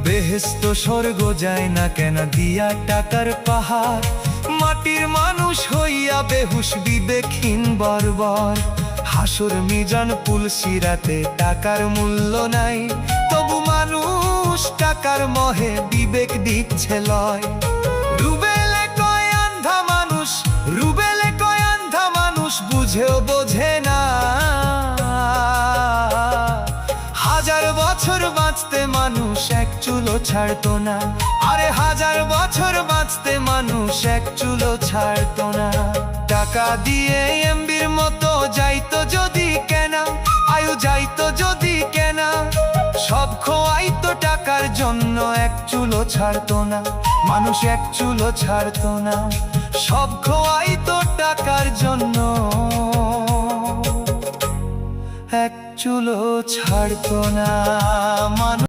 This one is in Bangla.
বেহেশত স্বর্গ যায় না কেন দিয়া টাকার পাহাড়, মাটির মানুষ হইয়া বেহুশ বিবেকহীন বর্বর। হাসর মিজান পুল সিরাতে টাকার মূল্য নাই, তবু মানুষ টাকার মোহে বিবেক দিচ্ছে লয়। রুবেলে কয় আন্ধা মানুষ, রুবেলে কয় আন্ধা মানুষ, বুঝেও বোঝে না। হাজার বছর বাঁচতে মানুষ এক চুলো ছাড়তো না, আরে হাজার বছর বাঁচতে মানুষ এক চুলো ছাড়তো না। টাকা দিয়ে এমবির মতো যাইতো যদি কেনা, আয়ু যাইতো যদি কেনা, সব খোয়াইতো টাকার জন্য এক চুলো ছাড়তো না, মানুষ এক চুলো ছাড়তো না, সব খোয়াইতো টাকার জন্য এক চুলো ছাড়তো না মানুষ।